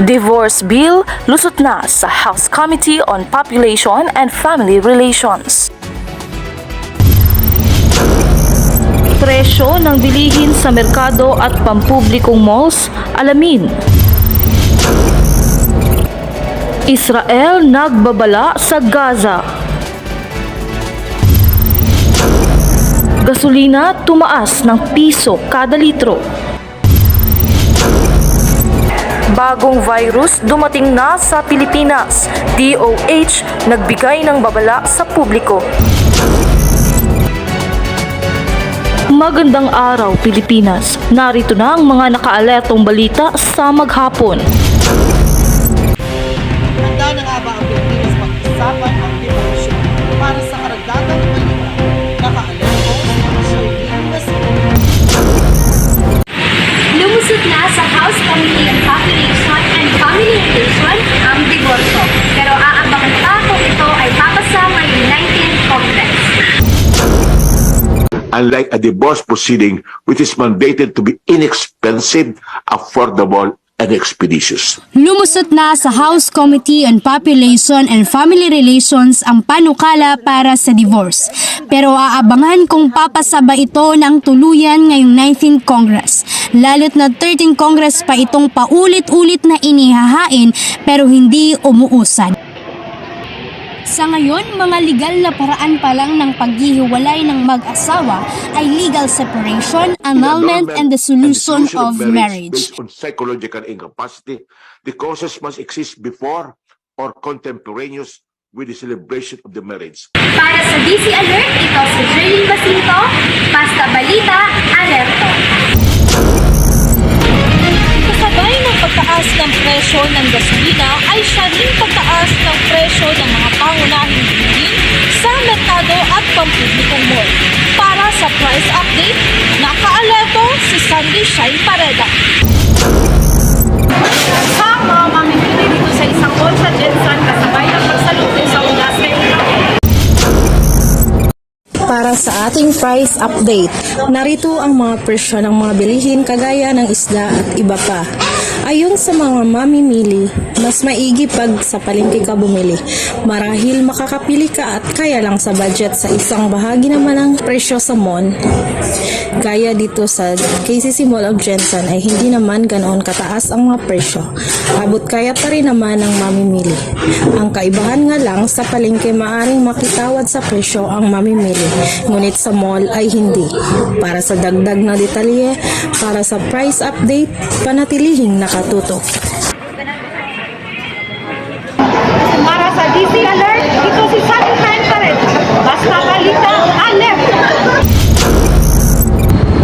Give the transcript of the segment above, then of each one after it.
Divorce Bill lusot na sa House Committee on Population and Family Relations. Presyo ng bilihin sa merkado at pampublikong malls, alamin. Israel nagbabala sa Gaza. Gasolina tumaas ng piso kada litro. Bagong virus dumating na sa Pilipinas. DOH nagbigay ng babala sa publiko. Magandang araw, Pilipinas. Narito na ang mga nakaalertong balita sa maghapon. Handa na nga ba ang Pilipinas pag-usapan ang demotion para sa karagdagang balita? Nakaalerto si Shirley Nasir. Lumusot na sa House Committee on Population and Family Relations ang diborsyo, pero aabangan pa kung ito ay papasa ngayong 19th Congress. Unlike a divorce proceeding which is mandated to be inexpensive, affordable, and expeditious. Lumusot na sa House Committee on Population and Family Relations ang panukala para sa divorce. Pero aabangan kung papasa ba ito ng tuluyan ngayong 19th Congress. Lalo't na 13th Congress pa itong paulit-ulit na inihahain pero hindi umuusad. Sa ngayon, mga legal na paraan pa lang ng paghihiwalay ng mag-asawa ay legal separation, annulment, and dissolution of marriage. Based on psychological incapacity, the causes must exist before or contemporaneous with the celebration of the marriage. Para sa DC Alert, ito si Shirley Basinto, Basta Balita, Alerto. Kasabay ng pagtaas ng presyo ng gasolina ay siya rin pagtaas ng presyo ng mga pangunahing bilihin sa merkado at pampublikong mall. Para sa price update, nakaalerto si Sandy Shine Pareda. Sa mga mamimili dito sa isang mall sa Jensen kasabay ng pagsalubong sa ulas ngayon. Para sa ating price update, narito ang mga presyo ng mga bilihin kagaya ng isda at iba pa. Ayon sa mga mamimili, mas maigi pag sa palengke ka bumili. Marahil makakapili ka at kaya lang sa budget sa isang bahagi naman ng presyo sa mall. Gaya dito sa KCC Mall of Jensen ay hindi naman ganoon kataas ang mga presyo. Abot kaya pa rin naman ang mamimili. Ang kaibahan nga lang sa palengke maaring makitawad sa presyo ang mamimili, ngunit sa mall ay hindi. Para sa dagdag na detalye, para sa price update, panatilihing nakatutok. Para sa DC Alert, ito si Sunny Shine Pareda. Basta Balita, Alert!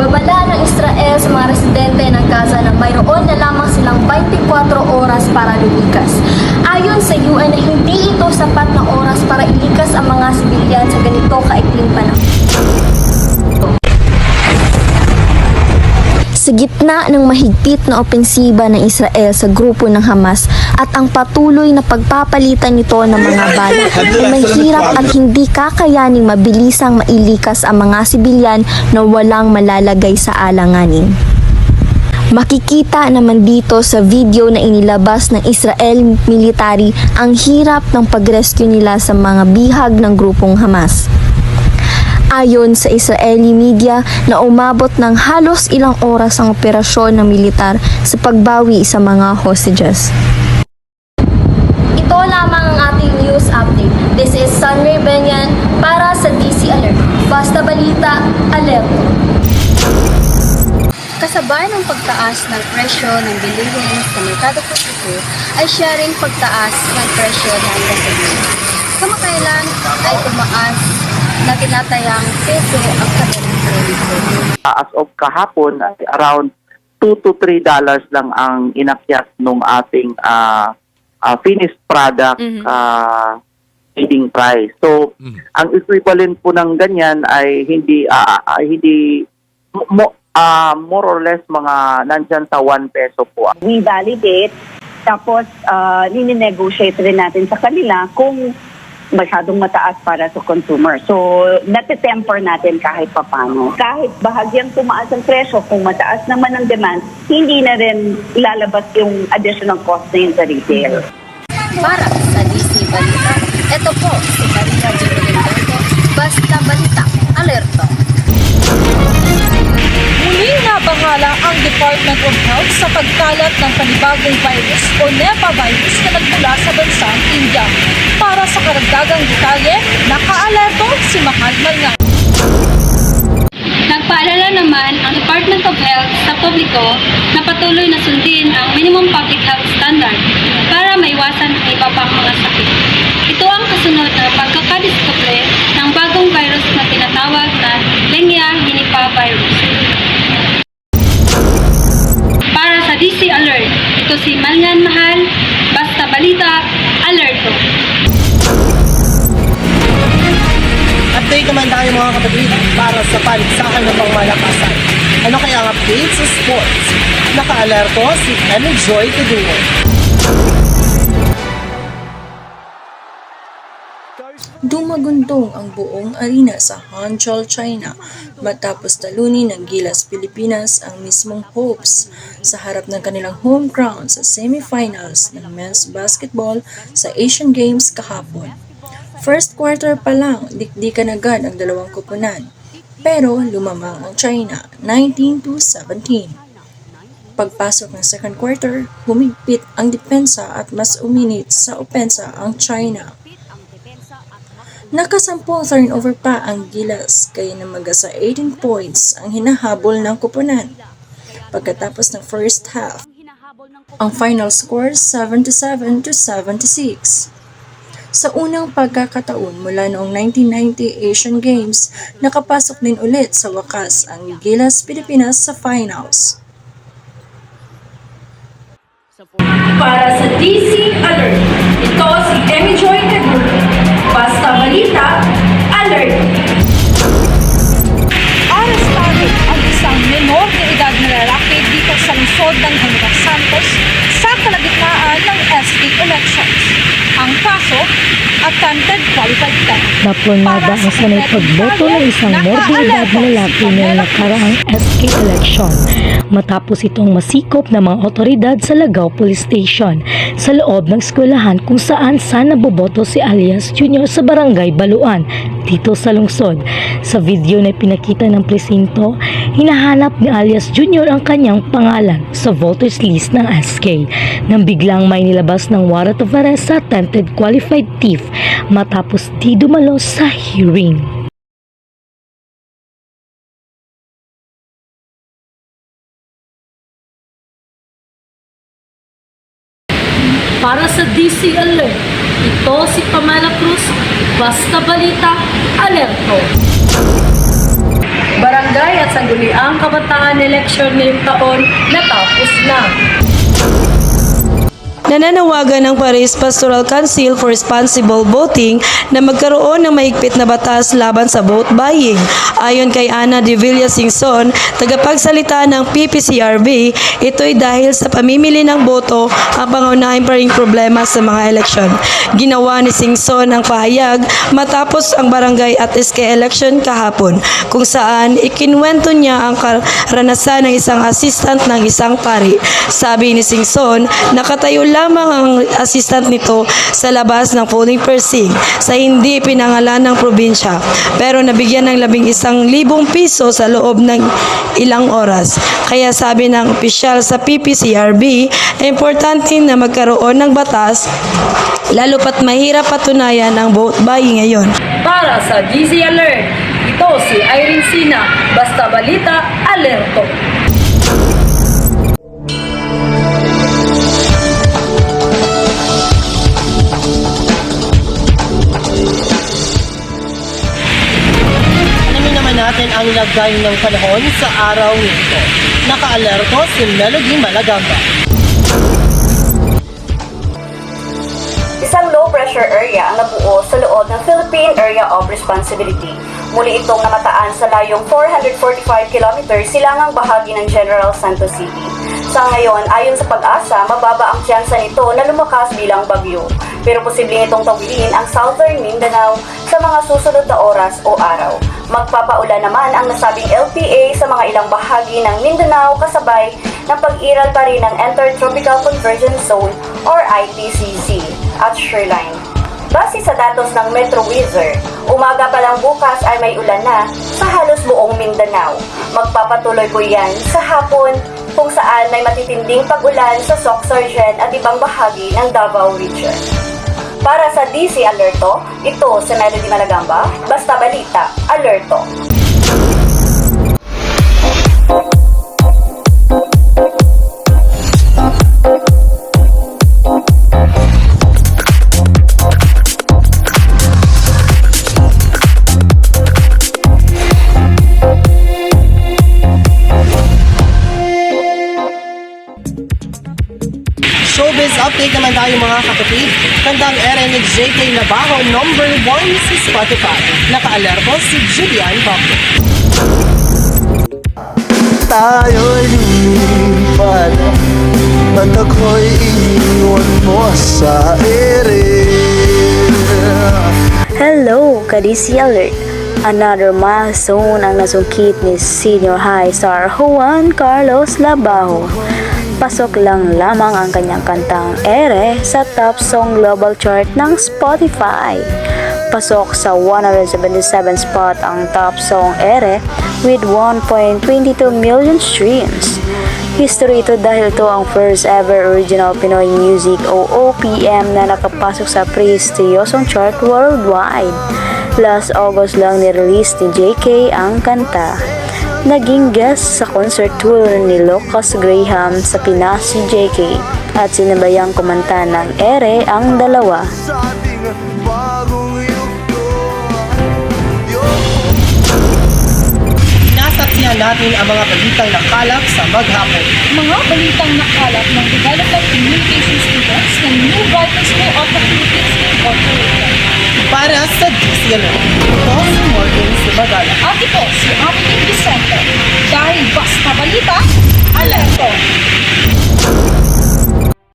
Babala ng Israel sa mga residente ng Gaza na mayroon na lamang silang 24 oras para lumikas. Ayon sa UN na hindi ito sapat na oras para ilikas ang mga sibilyan sa ganito kaikling panahon. Sa gitna ng mahigpit na opensiba ng Israel sa grupo ng Hamas at ang patuloy na pagpapalitan nito ng mga bala, ay mahirap at hindi kakayaning mabilisang mailikas ang mga sibilyan na walang malalagay sa alanganin. Makikita naman dito sa video na inilabas ng Israel military ang hirap ng pag-rescue nila sa mga bihag ng grupong Hamas. Ayon sa Israeli media na umabot ng halos ilang oras ang operasyon ng militar sa pagbawi sa mga hostages. Ito lamang ang ating news update. This is Sunray Benyan para sa DC Alert. Basta Balita, Alerto. Kasabay ng pagtaas ng presyo ng bilihin sa merkado publiko ay siya rin pagtaas ng presyo ng gasolina. Kamakailan ay tumaas na tinatayang peso ang kanilang litro. As of kahapon, around $2 to $3 lang ang inakyat ng ating finished product trading price. So, ang equivalent po ng ganyan ay hindi more or less mga nandyan sa 1 peso po. We validate, tapos nine-negotiate rin natin sa kanila kung masyadong mataas para sa consumer. So, natitemper natin kahit papano. Kahit bahagyang tumaas ang presyo, kung mataas naman ang demand, hindi na rin ilalabas yung additional cost na yun sa retail. Para sa DC Balita, ito po si Maria Jimenez. Basta Balita, alerto. Muling nabahala ang Department of Health sa pagkalat ng panibagong virus o Nipah virus na nagmula sa bansang India. Para sa karagdagang detalye, nakaalerto si Mahal Malngan. Nagpaalala naman ang Department of Health sa publiko na patuloy na sundin ang minimum public health standard para maiwasan ang iba pang mga sakit. Ito ang kasunod na pagkakadiskubre ng bagong virus na tinatawag na Nipah virus. Para sa DC Alert, ito si Malngan Mahal, Basta Balita, alerto. Update naman tayo mga kapatid para sa paligsahan ng pangmalakasan. Ano kaya ang update sa sports? Naka-alerto si Emmy Joy Caduo. Dumagundong ang buong arena sa Hangzhou, China matapos talunin ng Gilas Pilipinas ang mismong Hopes sa harap ng kanilang home ground sa semifinals ng men's basketball sa Asian Games kahapon. First quarter pa lang, dikdikan agad ang dalawang koponan, pero lumamang ang China 19-17. Pagpasok ng second quarter, humigpit ang depensa at mas uminit sa opensa ang China. Nakasampung turnover pa ang Gilas kaya namaga sa 18 points ang hinahabol ng koponan. Pagkatapos ng first half, ang final score 77-76. Sa unang pagkakataon mula noong 1990 Asian Games, nakapasok din ulit sa wakas ang Gilas Pilipinas sa finals. Para sa DC Alert, ito si Emmy Joy Caduo. Basta Balita, alert! Arestado ang isang menor na edad na lalaki dito sa lungsod ng General Santos sa kalagitnaan ng SD elections. Ang kaso, attempted qualified theft. Napunada ang sanay pagboto ng isang morder-edad na lalaki na nakaraang SK election matapos itong masikop ng mga otoridad sa Lagaw Police Station sa loob ng eskwelahan kung saan naboboto si Alias Jr. sa Barangay Baluan dito sa lungsod. Sa video na pinakita ng presinto, hinahanap ni Alias Jr. ang kanyang pangalan sa voters list ng SK nang biglang may nilabas ng warrant of arrest sa attempted qualified thief matapos di dumalo sa hearing. Para sa DC Alert, ito si Pamela Cruz, Basta Balita, alerto! Barangay at Sangguniang Kabataan election ngayong taon natapos na. Nananawagan ng Paris Pastoral Council for Responsible Voting na magkaroon ng mahigpit na batas laban sa vote buying. Ayon kay Ana de Villasingson, tagapagsalita ng PPCRB, ito'y dahil sa pamimili ng boto ang pangunahing pa ring problema sa mga eleksyon. Ginawa ni Singson ang pahayag matapos ang barangay at SK election kahapon, kung saan ikinwento niya ang karanasan ng isang assistant ng isang pari. Sabi ni Singson, nakatayo lamang ang assistant nito sa labas ng polling precinct sa hindi pinangalan ng probinsya, pero nabigyan ng 11,000 piso sa loob ng ilang oras. Kaya sabi ng opisyal sa PPCRB, importante na magkaroon ng batas lalo pat mahirap patunayan ang vote buying ngayon. Para sa DC Alert, ito si Irene Sina, Basta Balita, alerto! Natin ang lagay ng panahon sa araw nito. Naka-alerto si Melody Malagamba. Isang low-pressure area ang nabuo sa loob ng Philippine Area of Responsibility. Muli itong namataan sa layong 445 km silangang bahagi ng General Santos City. Sa ngayon, ayon sa pag-asa, mababa ang tsansa nito na lumakas bilang bagyo. pero posibleng itong tawidin ang Southern Mindanao sa mga susunod na oras o araw. Magpapaulan naman ang nasabing LPA sa mga ilang bahagi ng Mindanao kasabay ng pag-iral pa rin ng Intertropical Convergence Zone or ITCZ at shoreline. Base sa datos ng Metro Weather, umaga pa lang bukas ay may ulan na sa halos buong Mindanao. Magpapatuloy po yan sa hapon kung saan may matitinding pag-ulan sa Soc-Sargen at ibang bahagi ng Davao Region. Para sa DC Alerto, ito si Melody Malagamba, Basta Balita, Alerto. Showbiz update naman tayo mga kapatid. Kantang ere ni JK Nabajo, number 1 sa Spotify. Naka-alerto si Julian Bacco. Tayo'y lumipad at ako'y iniwan mo sa ere. Hello, Kadisi Alert! Another milestone ang nasungkit ni Senior High star Juan Carlos Labajo. Pasok lang lamang ang kanyang kantang Ere sa Top Song Global Chart ng Spotify. Pasok sa 177 spot ang Top Song Ere with 1.22 million streams. History ito dahil ito ang first ever original Pinoy music o OPM na nakapasok sa prestiyosong chart worldwide. Last August lang nirelease ni JK ang kanta. Naging guest sa concert tour ni Lucas Graham sa Pinas si JK at sinabayang kumanta ng Ere ang dalawa. Nasaksihan natin ang mga balitang nakalap sa maghapon. Mga balitang nakalap ng Development Communication Students ng New Brighton School of the Philippines Incorporated. Para sa DC Alert, ito si Morgan